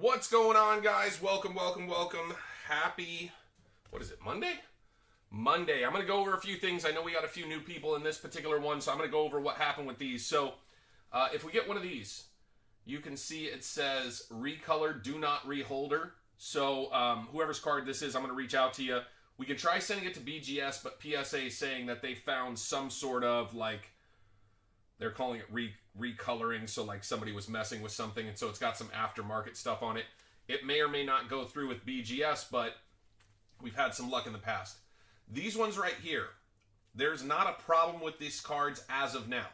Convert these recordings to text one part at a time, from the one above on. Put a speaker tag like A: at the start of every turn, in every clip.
A: What's going on, guys? Welcome. Happy, what is it, Monday? Monday. I'm going to go over a few things. I know we got a few new people in this particular one, so I'm going to go over what happened with these. So, if we get one of these, you can see it says recolor, do not reholder. So, whoever's card this is, I'm going to reach out to you. We can try sending it to BGS, but PSA is saying that they found some sort of, like, they're calling it recoloring, so like somebody was messing with something, and so it's got some aftermarket stuff on it. It may or may not go through with BGS, but we've had some luck in the past. These ones right here, there's not a problem with these cards as of now.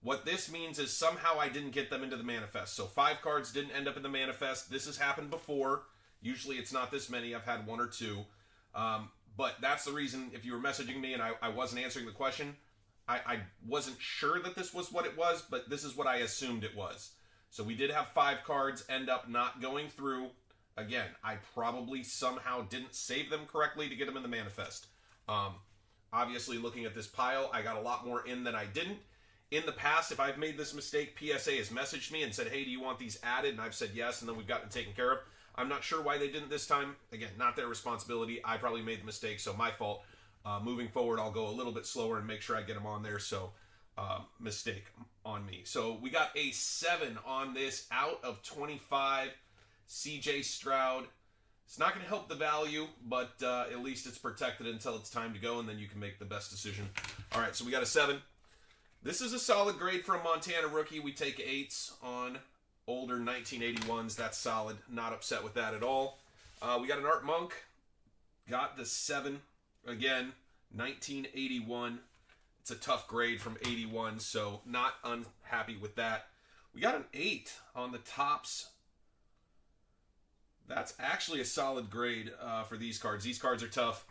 A: What this means is somehow I didn't get them into the manifest. So 5 cards didn't end up in the manifest. This has happened before. Usually it's not this many. I've had 1 or 2. But that's the reason, if you were messaging me and I wasn't answering the question, I wasn't sure that this was what it was, but this is what I assumed it was. So we did have 5 cards end up not going through. Again, I probably somehow didn't save them correctly to get them in the manifest. Obviously, looking at this pile, I got a lot more in than I didn't. In the past, if I've made this mistake, PSA has messaged me and said, hey, do you want these added? And I've said yes, and then we've gotten taken care of. I'm not sure why they didn't this time. Again, not their responsibility. I probably made the mistake, so my fault. Moving forward, I'll go a little bit slower and make sure I get them on there, so mistake on me. So we got a 7 on this out of 25. CJ Stroud. It's not going to help the value, but at least it's protected until it's time to go, and then you can make the best decision. All right, so we got a 7. This is a solid grade for a Montana rookie. We take 8s on older 1981s. That's solid. Not upset with that at all. We got an Art Monk. Got the 7. Again, 1981. It's a tough grade from 81, so not unhappy with that. We got an 8 on the tops. That's actually a solid grade for these cards. These cards are tough.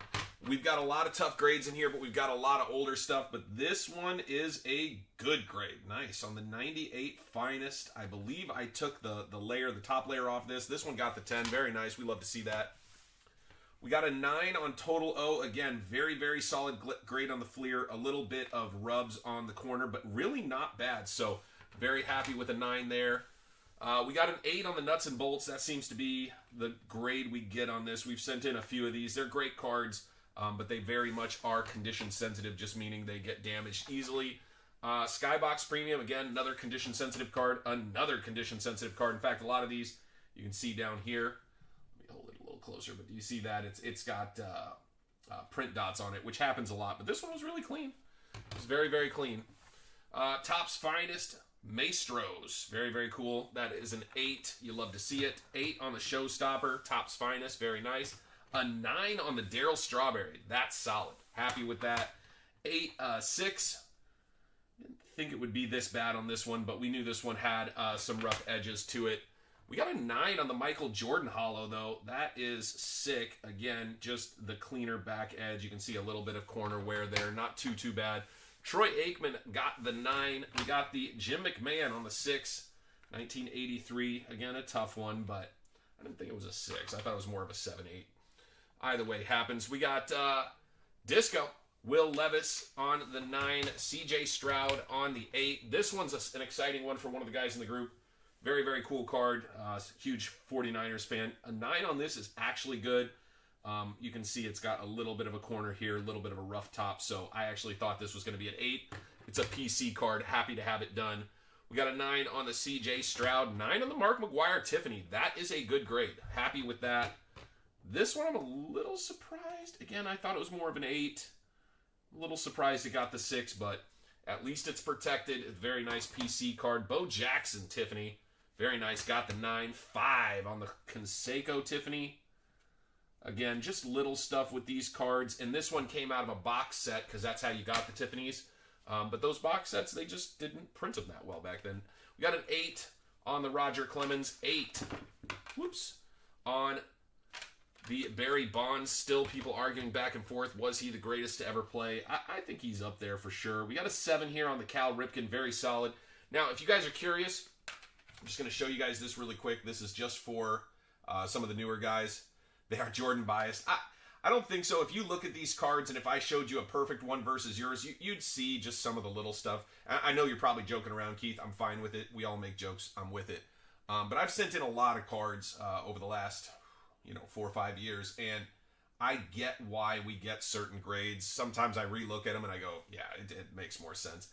A: We've got a lot of tough grades in here, but we've got a lot of older stuff. But this one is a good grade. Nice. On the 98 finest, I believe I took the top layer off this. This one got the 10. Very nice. We love to see that. We got a 9 on Total O. Again, very, very solid grade on the Fleer. A little bit of rubs on the corner, but really not bad. So, very happy with a 9 there. We got an 8 on the Nuts and Bolts. That seems to be the grade we get on this. We've sent in a few of these. They're great cards, but they very much are condition sensitive, just meaning they get damaged easily. Skybox Premium, again, another condition sensitive card. Another condition sensitive card. In fact, a lot of these you can see down here. Closer, but do you see that it's got print dots on it, which happens a lot, but this one was really clean. It was very, very clean. Topps Finest Maestros, very, very cool. That is an 8. You love to see it. 8 on the Showstopper. Topps Finest, very nice. A 9 on the Daryl Strawberry. That's solid. Happy with that. 6. Didn't think it would be this bad on this one, but we knew this one had some rough edges to it. We got a 9 on the Michael Jordan Hollow, though. That is sick. Again, just the cleaner back edge. You can see a little bit of corner wear there. Not too bad. Troy Aikman got the 9. We got the Jim McMahon on the 6. 1983. Again, a tough one, but I didn't think it was a 6. I thought it was more of a 7-8. Either way, happens. We got Disco. Will Levis on the 9. CJ Stroud on the 8. This one's an exciting one for one of the guys in the group. Very, very cool card. Huge 49ers fan. A 9 on this is actually good. You can see it's got a little bit of a corner here, a little bit of a rough top. So I actually thought this was going to be an 8. It's a PC card. Happy to have it done. We got a 9 on the CJ Stroud. 9 on the Mark McGwire Tiffany. That is a good grade. Happy with that. This one I'm a little surprised. Again, I thought it was more of an 8. A little surprised it got the 6, but at least it's protected. Very nice PC card. Bo Jackson Tiffany. Very nice. Got the 9. 5 on the Conseco Tiffany. Again, just little stuff with these cards. And this one came out of a box set because that's how you got the Tiffany's. But those box sets, they just didn't print them that well back then. We got an 8 on the Roger Clemens. 8. Whoops. On the Barry Bonds. Still people arguing back and forth. Was he the greatest to ever play? I think he's up there for sure. We got a 7 here on the Cal Ripken. Very solid. Now, if you guys are curious, I'm just going to show you guys this really quick. This is just for some of the newer guys. They are Jordan biased. I don't think so. If you look at these cards and if I showed you a perfect one versus yours, you'd see just some of the little stuff. I know you're probably joking around, Keith. I'm fine with it. We all make jokes. I'm with it. But I've sent in a lot of cards over the last, 4 or 5 years, and I get why we get certain grades. Sometimes I relook at them and I go, yeah, it makes more sense.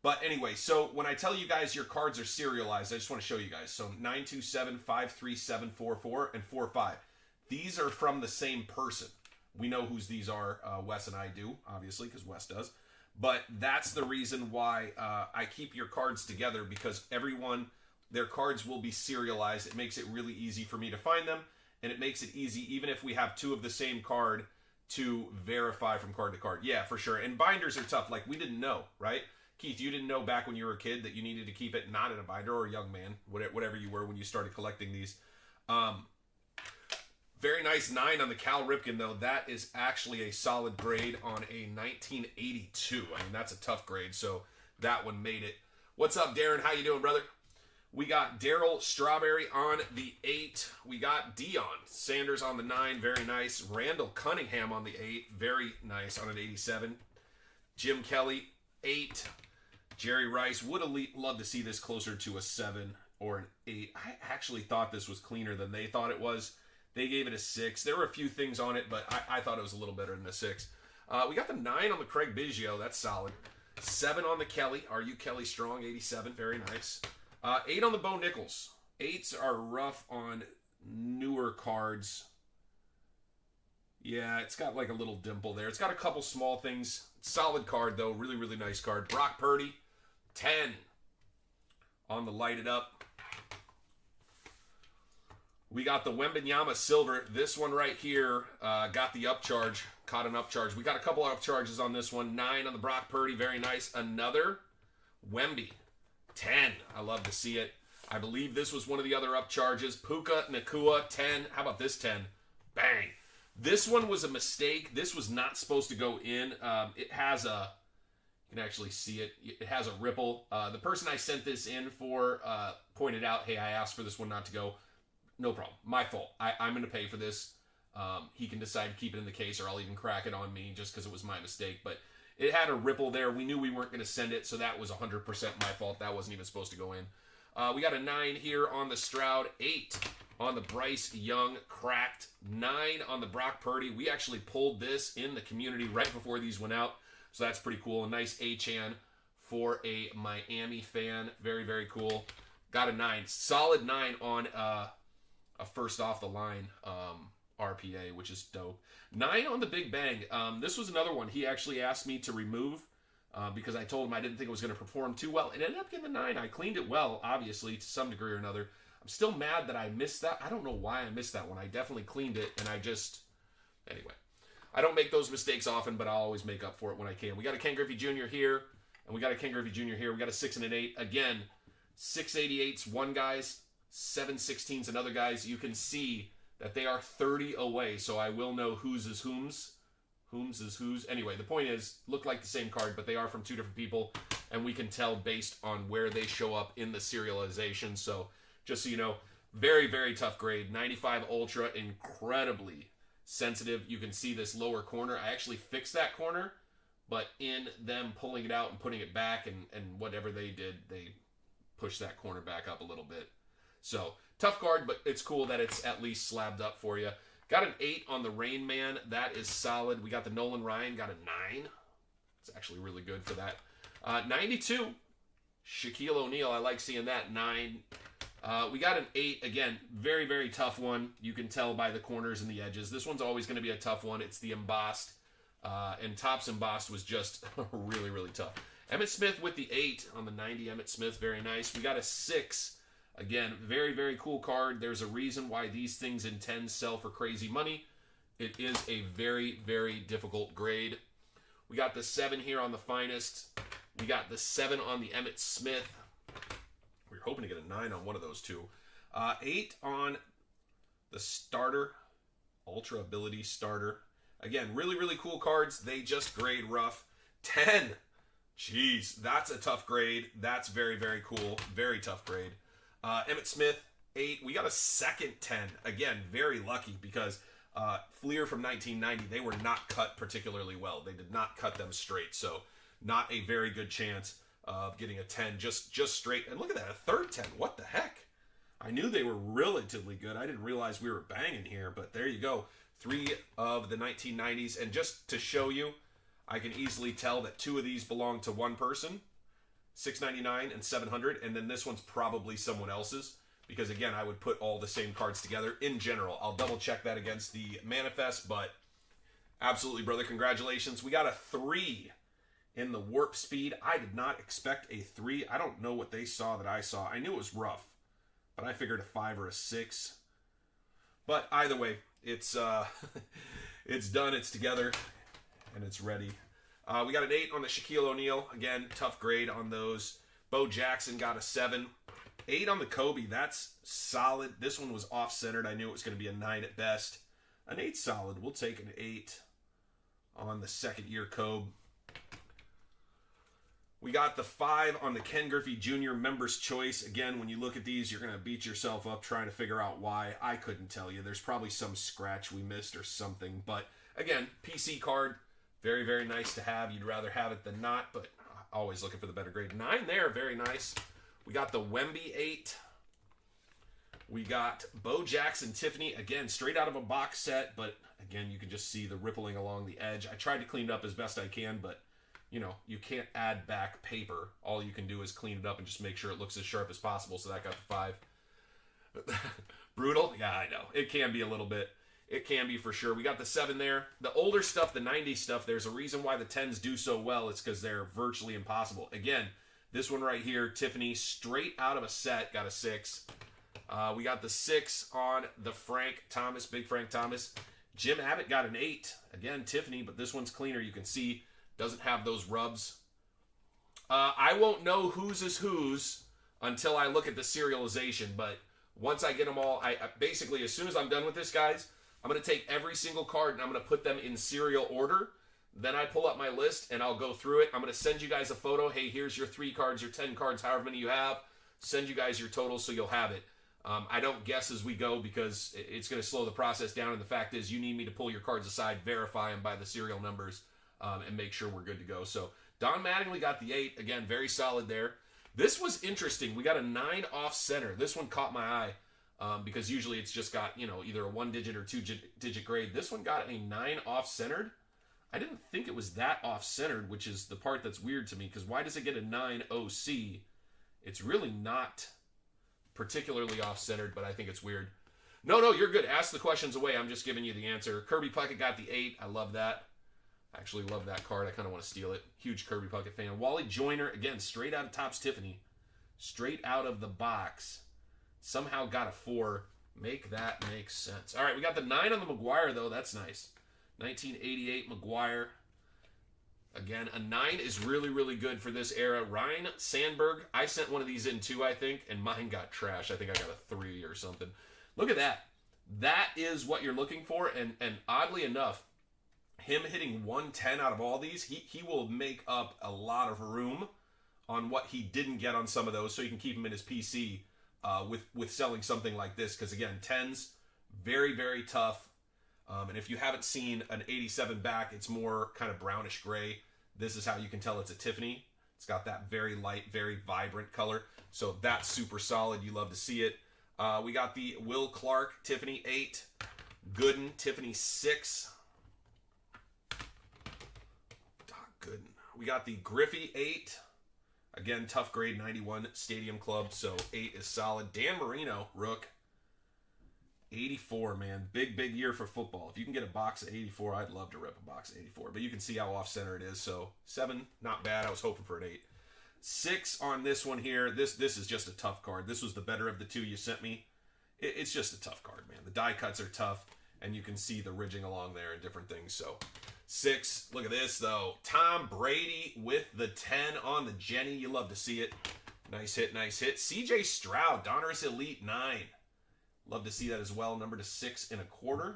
A: But anyway, so when I tell you guys your cards are serialized, I just want to show you guys. So 927, 537, 44, and 45. These are from the same person. We know whose these are. Wes and I do, obviously, because Wes does. But that's the reason why I keep your cards together, because everyone, their cards will be serialized. It makes it really easy for me to find them, and it makes it easy, even if we have two of the same card, to verify from card to card. Yeah, for sure. And binders are tough. Like, we didn't know, right? Keith, you didn't know back when you were a kid that you needed to keep it not in a binder, or a young man, whatever you were when you started collecting these. Very nice 9 on the Cal Ripken, though. That is actually a solid grade on a 1982. I mean, that's a tough grade, so that one made it. What's up, Darren? How you doing, brother? We got Daryl Strawberry on the 8. We got Deion Sanders on the 9. Very nice. Randall Cunningham on the 8. Very nice on an 87. Jim Kelly, 8. Jerry Rice. Would have loved to see this closer to a 7 or an 8. I actually thought this was cleaner than they thought it was. They gave it a 6. There were a few things on it, but I thought it was a little better than a 6. We got the 9 on the Craig Biggio. That's solid. 7 on the Kelly. Are you Kelly Strong? 87. Very nice. 8 on the Bo Nichols. 8s are rough on newer cards. Yeah, it's got like a little dimple there. It's got a couple small things. Solid card, though. Really, really nice card. Brock Purdy. 10 on the Light It Up. We got the Wembanyama Silver. This one right here got the upcharge. Caught an upcharge. We got a couple of upcharges on this one. 9 on the Brock Purdy. Very nice. Another Wemby. 10. I love to see it. I believe this was one of the other upcharges. Puka Nacua. 10. How about this 10? Bang. This one was a mistake. This was not supposed to go in. It has a... You can actually see it. It has a ripple. The person I sent this in for pointed out, hey, I asked for this one not to go. No problem. My fault. I'm going to pay for this. He can decide to keep it in the case, or I'll even crack it on me just because it was my mistake. But it had a ripple there. We knew we weren't going to send it, so that was 100% my fault. That wasn't even supposed to go in. We got a 9 here on the Stroud. 8 on the Bryce Young. Cracked. 9 on the Brock Purdy. We actually pulled this in the community right before these went out, so that's pretty cool. A nice A-chan for a Miami fan. Very, very cool. Got a 9. Solid 9 on... a first off the line RPA, which is dope. 9 on the Big Bang. This was another one he actually asked me to remove because I told him I didn't think it was going to perform too well. It ended up getting a 9. I cleaned it well, obviously, to some degree or another. I'm still mad that I missed that. I don't know why I missed that one. I definitely cleaned it, and I just... Anyway. I don't make those mistakes often, but I'll always make up for it when I can. We got a Ken Griffey Jr. here, and we got a Ken Griffey Jr. here. We got a 6 and an 8. Again, 688s, one guy's, 716s and other guys. You can see that they are 30 away, so I will know whose is whom's. Whom's is whose. Anyway, the point is, look like the same card, but they are from 2 different people, and we can tell based on where they show up in the serialization. So, just so you know, very, very tough grade. 95 Ultra, incredibly sensitive. You can see this lower corner. I actually fixed that corner, but in them pulling it out and putting it back and whatever they did, they pushed that corner back up a little bit. So, tough card, but it's cool that it's at least slabbed up for you. Got an 8 on the Rain Man. That is solid. We got the Nolan Ryan. Got a 9. It's actually really good for that. 92. Shaquille O'Neal. I like seeing that. 9. We got an 8. Again, very, very tough one. You can tell by the corners and the edges. This one's always going to be a tough one. It's the embossed. And Topps embossed was just really, really tough. Emmitt Smith with the 8 on the 90. Emmitt Smith. Very nice. We got a 6. Again, very, very cool card. There's a reason why these things in 10 sell for crazy money. It is a very, very difficult grade. We got the 7 here on the Finest. We got the 7 on the Emmitt Smith. We were hoping to get a 9 on one of those two. 8 on the Starter. Ultra Ability Starter. Again, really, really cool cards. They just grade rough. 10. Jeez, that's a tough grade. That's very, very cool. Very tough grade. Emmitt Smith, 8. We got a second 10. Again, very lucky because Fleer from 1990, they were not cut particularly well. They did not cut them straight, so not a very good chance of getting a 10 just straight. And look at that, a third 10. What the heck? I knew they were relatively good. I didn't realize we were banging here, but there you go. 3 of the 1990s. And just to show you, I can easily tell that 2 of these belong to one person, 699 and 700, and then this one's probably someone else's, because again, I would put all the same cards together in general. I'll double check that against the manifest, but absolutely, brother, congratulations. We got a 3 in the warp speed. I did not expect a 3. I don't know what they saw that I saw. I knew it was rough, but I figured a 5 or a 6. But either way, it's it's done, it's together, and it's ready. We got an 8 on the Shaquille O'Neal. Again, tough grade on those. Bo Jackson got a 7. 8 on the Kobe. That's solid. This one was off-centered. I knew it was going to be a 9 at best. An 8 solid. We'll take an 8 on the second-year Kobe. We got the 5 on the Ken Griffey Jr. Members' Choice. Again, when you look at these, you're going to beat yourself up trying to figure out why. I couldn't tell you. There's probably some scratch we missed or something. But, again, PC card. Very, very nice to have. You'd rather have it than not, but always looking for the better grade. 9 there. Very nice. We got the Wemby 8. We got Bo Jackson Tiffany. Again, straight out of a box set, but, again, you can just see the rippling along the edge. I tried to clean it up as best I can, but you know, you can't add back paper. All you can do is clean it up and just make sure it looks as sharp as possible. So that got the 5. Brutal? Yeah, I know. It can be a little bit. It can be for sure. We got the 7 there. The older stuff, the 90s stuff, there's a reason why the 10s do so well. It's because they're virtually impossible. Again, this one right here, Tiffany, straight out of a set, got a 6. We got the 6 on the Frank Thomas, Big Frank Thomas. Jim Abbott got an 8. Again, Tiffany, but this one's cleaner. You can see doesn't have those rubs. I won't know whose is whose until I look at the serialization, but once I get them all, I basically, as soon as I'm done with this, guys, I'm going to take every single card and I'm going to put them in serial order. Then I pull up my list and I'll go through it. I'm going to send you guys a photo. Hey, here's your 3 cards, your 10 cards, however many you have. Send you guys your totals so you'll have it. I don't guess as we go because it's going to slow the process down, and the fact is you need me to pull your cards aside, verify them by the serial numbers, and make sure we're good to go. So Don Mattingly got the 8. Again, very solid there. This was interesting. We got a 9 off center. This one caught my eye because usually it's just got, you know, either a 1-digit or 2-digit grade. This one got a 9 off centered. I didn't think it was that off centered, which is the part that's weird to me, because why does it get a 9 OC? It's really not particularly off centered, but I think it's weird. No, you're good. Ask the questions away. I'm just giving you the answer. Kirby Puckett got the 8. I love that. I actually love that card. I kind of want to steal it. Huge Kirby Puckett fan. Wally Joyner, again, straight out of Topps Tiffany. Straight out of the box. Somehow got a 4. Make that make sense. All right, we got the 9 on the McGuire, though. That's nice. 1988 McGuire. Again, a 9 is really, really good for this era. Ryan Sandberg. I sent one of these in, too, I think, and mine got trash. I think I got a 3 or something. Look at that. That is what you're looking for, and oddly enough, him hitting 110 out of all these, he will make up a lot of room on what he didn't get on some of those, so you can keep him in his PC with selling something like this. Because again, 10s, very, very tough. And if you haven't seen an 87 back, it's more kind of brownish gray. This is how you can tell it's a Tiffany. It's got that very light, very vibrant color. So that's super solid. You love to see it. We got the Will Clark Tiffany 8. Gooden Tiffany 6. Good. We got the Griffey 8. Again, tough grade 91 Stadium Club, so 8 is solid. Dan Marino, Rook. 84, man. Big year for football. If you can get a box of 84, I'd love to rip a box of 84. But you can see how off-center it is, so 7, not bad. I was hoping for an 8. 6 on this one here. This is just a tough card. This was the better of the 2 you sent me. It's just a tough card, man. The die cuts are tough, and you can see the ridging along there and different things, so 6. Look at this, though. Tom Brady with the 10 on the Jenny. You love to see it. Nice hit, nice hit. CJ Stroud, Donruss Elite 9. Love to see that as well. Number to 6 1/4.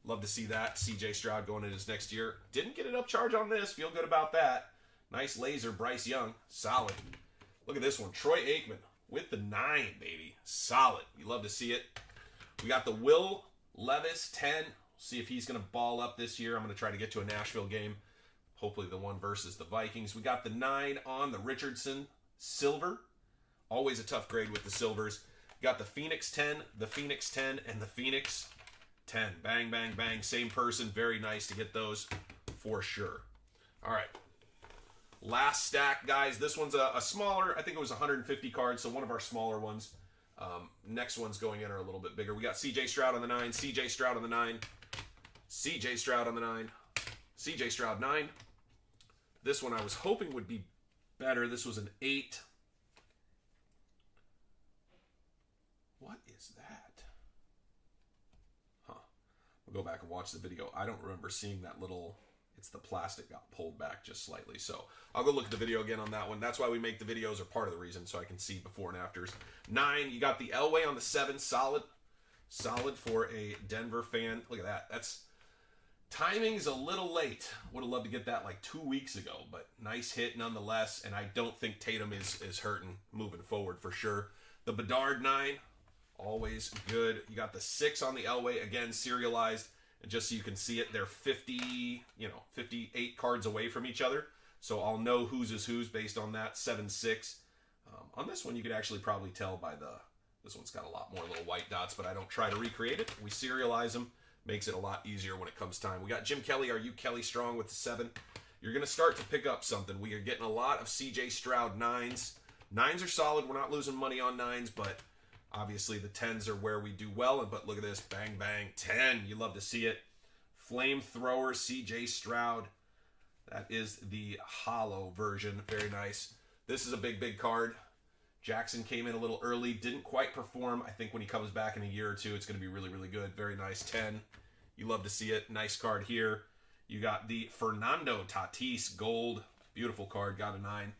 A: Love to see that. CJ Stroud going in his next year. Didn't get an upcharge on this. Feel good about that. Nice laser. Bryce Young. Solid. Look at this one. Troy Aikman with the 9, baby. Solid. You love to see it. We got the Will Levis 10. See if he's going to ball up this year. I'm going to try to get to a Nashville game. Hopefully the one versus the Vikings. We got the 9 on the Richardson Silver. Always a tough grade with the silvers. Got the Phoenix 10, the Phoenix 10, and the Phoenix 10. Bang, bang, bang. Same person. Very nice to get those for sure. All right. Last stack, guys. This one's a smaller. I think it was 150 cards, so one of our smaller ones. Next ones going in are a little bit bigger. We got C.J. Stroud on the 9, C.J. Stroud on the 9, C.J. Stroud on the 9, C.J. Stroud 9. This one I was hoping would be better. This was an 8. What is that? Huh. We'll go back and watch the video. I don't remember seeing that little... It's the plastic got pulled back just slightly. So I'll go look at the video again on that one. That's why we make the videos, or part of the reason, so I can see before and afters. 9, you got the Elway on the 7. Solid. Solid for a Denver fan. Look at that. That's... Timing's a little late. Would have loved to get that like 2 weeks ago, but nice hit nonetheless. And I don't think Tatum is hurting moving forward for sure. The Bedard 9, always good. You got the 6 on the Elway, again, serialized. And just so you can see it, they're 58 cards away from each other. So I'll know whose is whose based on that. 7-6. On this one, you could actually probably tell by this one's got a lot more little white dots, but I don't try to recreate it. We serialize them. Makes it a lot easier when it comes time. We got Jim Kelly. Are you Kelly Strong with the 7? You're going to start to pick up something. We are getting a lot of C.J. Stroud 9s. 9s are solid. We're not losing money on 9s, but... Obviously, the 10s are where we do well, but look at this. Bang, bang. 10. You love to see it. Flamethrower, C.J. Stroud. That is the hollow version. Very nice. This is a big, big card. Jackson came in a little early. Didn't quite perform. I think when he comes back in a year or two, it's going to be really, really good. Very nice. 10. You love to see it. Nice card here. You got the Fernando Tatis Gold. Beautiful card. Got a 9.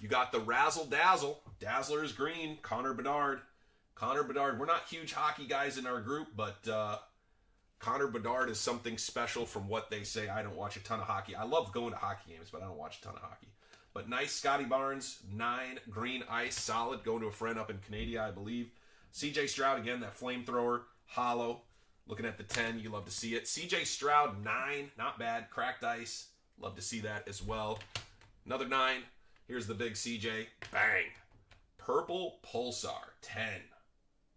A: You got the Razzle Dazzle. Dazzler is green. Connor Bedard. Connor Bedard. We're not huge hockey guys in our group, but Connor Bedard is something special from what they say. I don't watch a ton of hockey. I love going to hockey games, but I don't watch a ton of hockey. But nice Scotty Barnes. 9. Green ice. Solid. Going to a friend up in Canada, I believe. C.J. Stroud, again, that flamethrower. Hollow. Looking at the 10. You love to see it. C.J. Stroud, 9. Not bad. Cracked ice. Love to see that as well. Another 9. Here's the big CJ. Bang. Purple Pulsar. 10.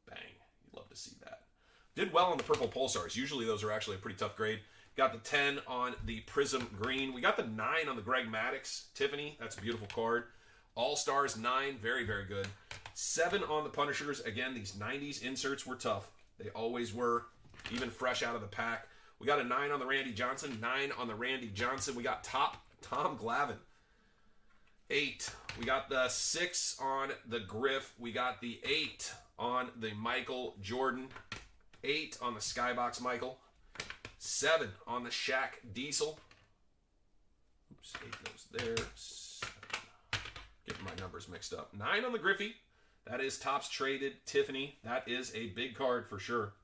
A: Bang. You'd love to see that. Did well on the Purple Pulsars. Usually those are actually a pretty tough grade. Got the 10 on the Prism Green. We got the 9 on the Greg Maddux. Tiffany. That's a beautiful card. All-Stars 9. Very, very good. 7 on the Punishers. Again, these 90s inserts were tough. They always were. Even fresh out of the pack. We got a 9 on the Randy Johnson. 9 on the Randy Johnson. We got Tom Glavine. 8. We got the 6 on the Griff. We got the 8 on the Michael Jordan. 8 on the Skybox Michael. 7 on the Shaq Diesel. Oops, 8 goes there. 7. Getting my numbers mixed up. 9 on the Griffey. That is Topps Traded Tiffany. That is a big card for sure.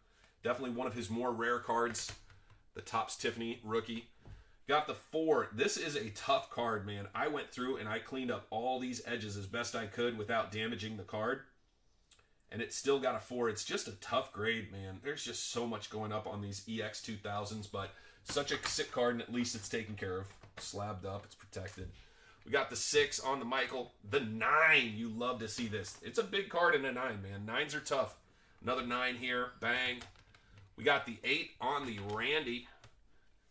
A: Definitely one of his more rare cards. The Topps Tiffany rookie. Got the 4. This is a tough card, man. I went through and I cleaned up all these edges as best I could without damaging the card. And it still got a 4. It's just a tough grade, man. There's just so much going up on these EX 2000s, but such a sick card, and at least it's taken care of. Slabbed up. It's protected. We got the 6 on the Michael. The 9. You love to see this. It's a big card in a 9, man. 9s are tough. Another 9 here. Bang. We got the 8 on the Randy.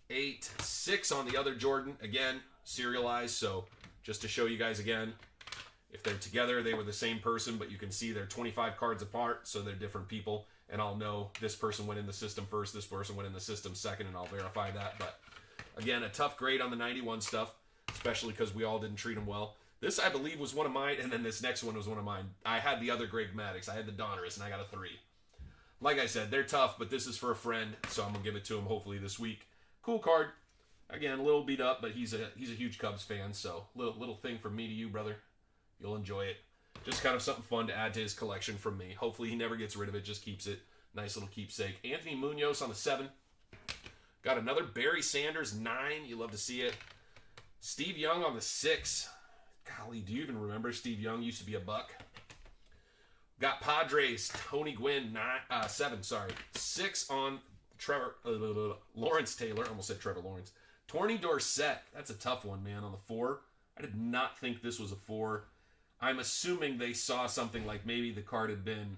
A: 8, 6 on the other Jordan. Again, serialized. So just to show you guys again, if they're together, they were the same person, but you can see they're 25 cards apart, so they're different people. And I'll know this person went in the system first, this person went in the system second, and I'll verify that. But again, a tough grade on the 91 stuff, especially because we all didn't treat them well. This, I believe, was one of mine, and then this next one was one of mine. I had the other Greg Maddux. I had the Donruss, and I got a 3. Like I said, they're tough, but this is for a friend, so I'm going to give it to him hopefully this week. Cool card. Again, a little beat up, but he's a huge Cubs fan, so little thing from me to you, brother. You'll enjoy it. Just kind of something fun to add to his collection from me. Hopefully he never gets rid of it, just keeps it. Nice little keepsake. Anthony Munoz on the 7. Got another Barry Sanders 9. You love to see it. Steve Young on the 6. Golly, do you even remember Steve Young used to be a buck? Got Padres, Tony Gwynn 7. 6 on Trevor Lawrence Taylor. Almost said Trevor Lawrence. Tony Dorsett. That's a tough one, man, on the 4. I did not think this was a 4. I'm assuming they saw something like maybe the card had been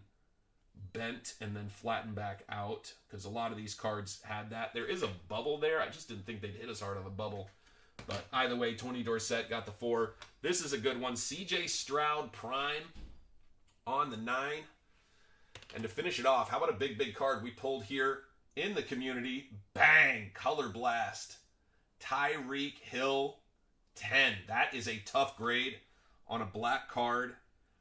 A: bent and then flattened back out, because a lot of these cards had that. There is a bubble there. I just didn't think they'd hit us hard on the bubble. But either way, Tony Dorsett got the 4. This is a good one. CJ Stroud Prime on the 9. And to finish it off, how about a big card we pulled here in the community? Bang! Color Blast. Tyreek Hill 10. That is a tough grade on a black card.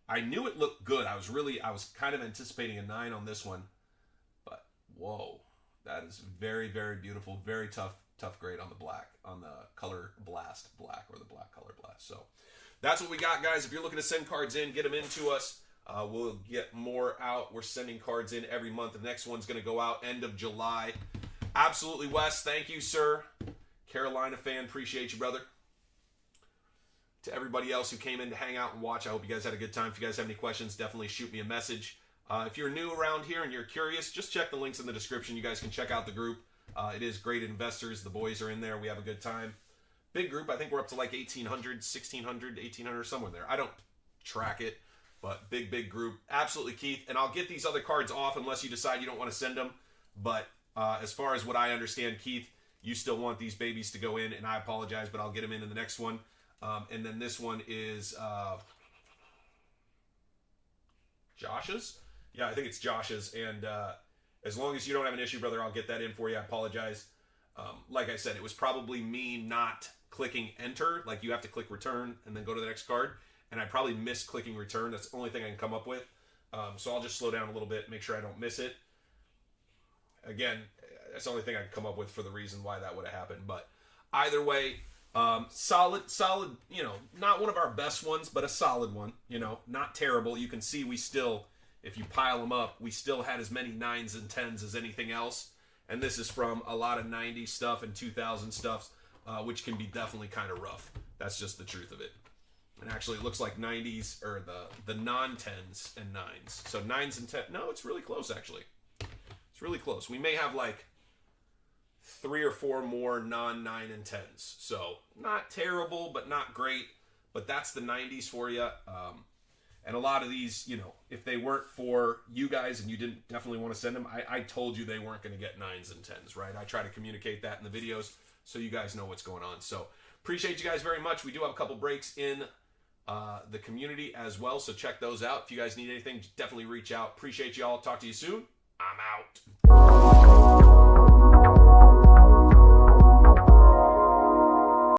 A: I knew it looked good. I was kind of anticipating a 9 on this one. But whoa. That is very, very beautiful. Very tough grade on the black, on the Color Blast black, or the black Color Blast. So that's what we got, guys. If you're looking to send cards in, get them into us. We'll get more out. We're sending cards in every month. The next one's going to go out end of July. Absolutely, Wes. Thank you, sir. Carolina fan. Appreciate you, brother. To everybody else who came in to hang out and watch, I hope you guys had a good time. If you guys have any questions, definitely shoot me a message. If you're new around here and you're curious, just check the links in the description. You guys can check out the group. It is Graded Investors. The boys are in there. We have a good time. Big group. I think we're up to like 1,800, 1,600, 1,800, somewhere there. I don't track it, but big group. Absolutely, Keith. And I'll get these other cards off unless you decide you don't want to send them. But as far as what I understand, Keith, you still want these babies to go in, and I apologize, but I'll get them in the next one. And then this one is Josh's. Yeah, I think it's Josh's. And as long as you don't have an issue, brother, I'll get that in for you. I apologize. Like I said, it was probably me not clicking enter. Like, you have to click return and then go to the next card. And I probably missed clicking return. That's the only thing I can come up with. So I'll just slow down a little bit, make sure I don't miss it. Again, that's the only thing I can come up with for the reason why that would have happened. But either way, solid, you know, not one of our best ones, but a solid one, you know, not terrible. You can see we still, if you pile them up, we still had as many 9s and 10s as anything else. And this is from a lot of 90s stuff and 2000 stuff, which can be definitely kind of rough. That's just the truth of it. And actually, it looks like 90s, or the non-10s and 9s. So 9s and 10s. No, it's really close, actually. It's really close. We may have like 3 or 4 more non-9 and 10s. So not terrible, but not great. But that's the 90s for you. And a lot of these, you know, if they weren't for you guys and you didn't definitely want to send them, I told you they weren't going to get 9s and 10s, right? I try to communicate that in the videos so you guys know what's going on. So appreciate you guys very much. We do have a couple breaks in the community as well, so check those out. If you guys need anything, definitely reach out. Appreciate you all. Talk to you soon. I'm out.